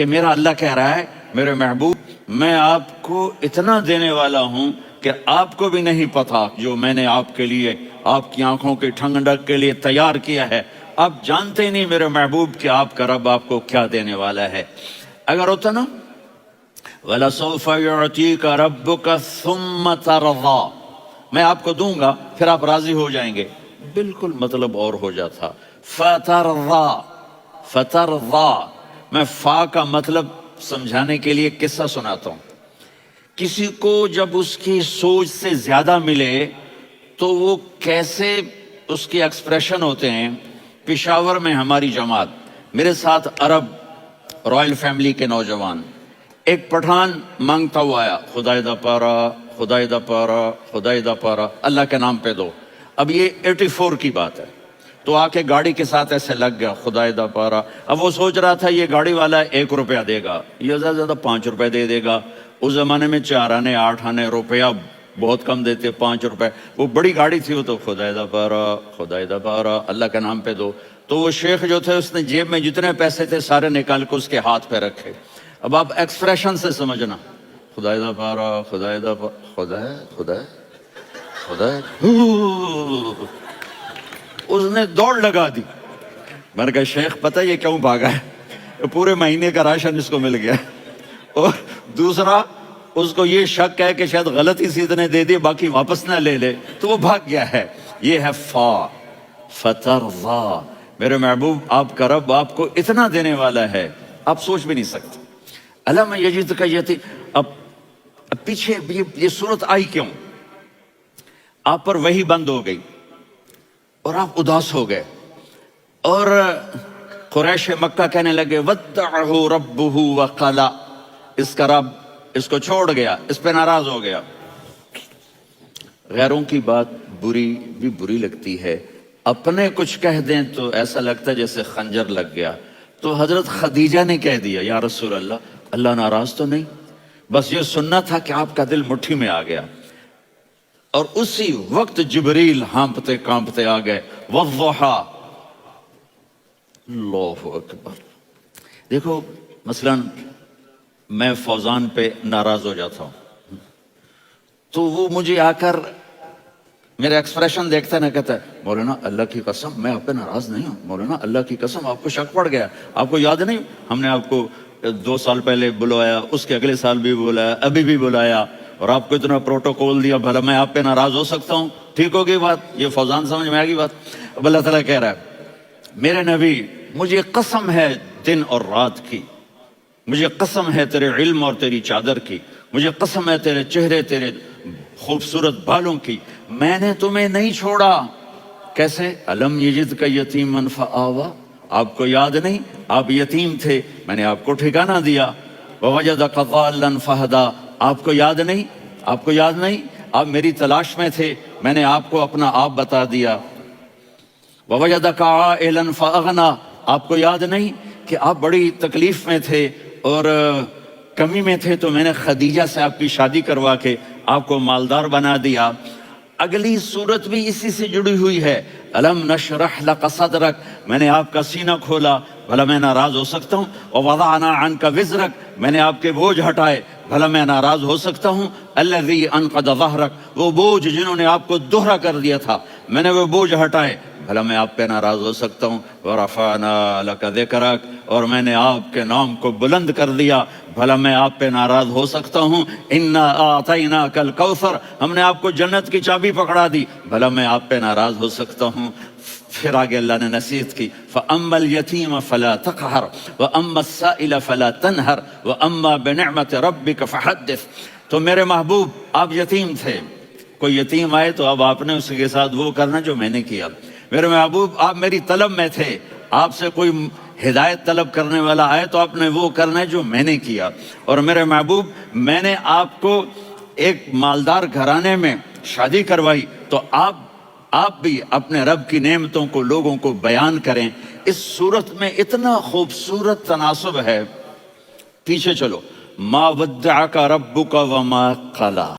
کہ میرا اللہ کہہ رہا ہے میرے محبوب میں آپ کو اتنا دینے والا ہوں کہ آپ کو بھی نہیں پتا جو میں نے آپ کے لیے آپ کی آنکھوں کی ٹھنڈک کے لیے تیار کیا ہے، آپ جانتے نہیں میرے محبوب کہ آپ کا رب آپ کو کیا دینے والا ہے۔ اگر ہوتا نا وَلَسَوْفَ يُعْطِيكَ رَبُّكَ ثُمَّ تَرْضَىٰ، میں آپ کو دوں گا پھر آپ راضی ہو جائیں گے، بالکل مطلب اور ہو جاتا فَتَرْضَىٰ فَتَرْضَىٰ۔ میں فا کا مطلب سمجھانے کے لیے قصہ سناتا ہوں۔ کسی کو جب اس کی سوچ سے زیادہ ملے تو وہ کیسے اس کے ایکسپریشن ہوتے ہیں۔ پشاور میں ہماری جماعت، میرے ساتھ عرب رائل فیملی کے نوجوان، ایک پٹھان مانگتا ہوا آیا، خدای دا پارا خدای دا پارا خدای دا پارا، اللہ کے نام پہ دو۔ اب یہ 84 کی بات ہے، تو آ کے گاڑی کے ساتھ ایسے لگ گیا خدای دا پارا۔ اب وہ سوچ رہا تھا یہ گاڑی والا 1 روپیہ دے گا، یہ زیادہ زیادہ 5 روپے دے گا۔ اس زمانے میں 4 آنے 8 آنے روپیہ بہت کم دیتے، 5 روپے، وہ بڑی گاڑی تھی، وہ تو خدای دا پارا خدای دا پارا اللہ کے نام پہ دو۔ تو وہ شیخ جو تھے اس نے جیب میں جتنے پیسے تھے سارے نکال کے اس کے ہاتھ پہ رکھے۔ اب آپ ایکسپریشن سے سمجھنا، خدای دا پارا خدای دا پارا خدای خدای خدای، اس نے دوڑ لگا دی۔ میں نے کہا شیخ پتہ یہ کیوں بھاگا ہے؟ پورے مہینے کا راشن اس کو مل گیا، اور دوسرا اس کو یہ شک ہے کہ شاید غلطی سے اتنے دے دیے باقی واپس نہ لے لے، تو وہ بھاگ گیا ہے۔ یہ ہے فا، فترضا۔ میرے محبوب آپ کا رب آپ کو اتنا دینے والا ہے آپ سوچ بھی نہیں سکتے۔ علم یجد کا یتی، اب پیچھے یہ صورت آئی کیوں؟ آپ پر وحی بند ہو گئی اور آپ اداس ہو گئے، اور قریش مکہ کہنے لگے وَدَّعَهُ رَبُّهُ وَقَلَا، اس کا رب اس کو چھوڑ گیا، اس پہ ناراض ہو گیا۔ غیروں کی بات بری لگتی ہے، اپنے کچھ کہہ دیں تو ایسا لگتا ہے جیسے خنجر لگ گیا۔ تو حضرت خدیجہ نے کہہ دیا یا رسول اللہ، اللہ ناراض تو نہیں؟ بس یہ سننا تھا کہ آپ کا دل مٹھی میں آ گیا۔ اور اسی وقت جبریل ہانپتے کانپتے آ گئے، والضحیٰ، اللہ اکبر۔ دیکھو مثلاً میں فوزان پہ ناراض ہو جاتا ہوں تو وہ مجھے آ کر میرا ایکسپریشن دیکھتا ہے نا، کہتا ہے مولانا اللہ کی قسم میں آپ پہ ناراض نہیں ہوں، مولانا اللہ کی قسم آپ کو شک پڑ گیا، آپ کو یاد نہیں ہم نے آپ کو 2 سال پہلے بلوایا، اس کے اگلے سال بھی بلایا، ابھی بھی بلایا، اور آپ کو اتنا پروٹوکول دیا، بھلا میں آپ پہ ناراض ہو سکتا ہوں؟ ٹھیک ہوگی بات؟ یہ فوزان سمجھ میں آ گئی بات؟ اب اللہ تعالیٰ کہہ رہا ہے میرے نبی مجھے قسم ہے دن اور رات کی، مجھے قسم ہے تیرے علم اور تیری چادر کی، مجھے قسم ہے تیرے چہرے تیرے خوبصورت بالوں کی، میں نے تمہیں نہیں چھوڑا۔ کیسے؟ علم یجد کا یتیما فآویٰ، آپ کو یاد نہیں آپ یتیم تھے، میں نے آپ کو ٹھکانہ دیا۔ ووجدک ضالا فہدیٰ، آپ کو یاد نہیں آپ کو یاد نہیں آپ میری تلاش میں تھے، میں نے آپ کو اپنا آپ بتا دیا۔ ووجدک عائلا فاغنیٰ، آپ کو یاد نہیں کہ آپ بڑی تکلیف میں تھے اور کمی میں تھے، تو میں نے خدیجہ سے آپ کی شادی کروا کے آپ کو مالدار بنا دیا۔ اگلی صورت بھی اسی سے جڑی ہوئی ہے، الم نشرح لک صدرک، میں نے آپ کا سینہ کھولا، بھلا میں ناراض ہو سکتا ہوں؟ ووضعنا عنک وزرک، میں نے آپ کے بوجھ ہٹائے، بھلا میں ناراض ہو سکتا ہوں؟ الذی انقض ظہرک، وہ بوجھ جنہوں نے آپ کو دوہرا کر دیا تھا، میں نے وہ بوجھ ہٹائے، بھلا میں آپ پہ ناراض ہو سکتا ہوں؟ ورفعنا لک ذکرک، اور میں نے آپ کے نام کو بلند کر دیا، بھلا میں آپ پہ ناراض ہو سکتا ہوں؟ انا اعطیناک الکوثر، ہم نے آپ کو جنت کی چابی پکڑا دی، بھلا میں آپ پہ ناراض ہو سکتا ہوں؟ پھر آگے اللہ نے نصیحت کی، فَأَمَّا الْيَتِيمَ فَلَا تَقْهَرْ وَأَمَّا السَّائِلَ فَلَا تَنْهَرْ وَأَمَّا بِنِعْمَةِ رَبِّكَ فَحَدِّثْ۔ تو میرے محبوب آپ یتیم تھے، کوئی یتیم آئے تو اب آپ نے اس کے ساتھ وہ کرنا جو میں نے کیا۔ میرے محبوب آپ میری طلب میں تھے، آپ سے کوئی ہدایت طلب کرنے والا آئے تو آپ نے وہ کرنا ہے جو میں نے کیا۔ اور میرے محبوب میں نے آپ کو ایک مالدار گھرانے میں شادی کروائی، تو آپ بھی اپنے رب کی نعمتوں کو لوگوں کو بیان کریں۔ اس صورت میں اتنا خوبصورت تناسب ہے، پیچھے چلو، ما ودعک ربک وما قلی۔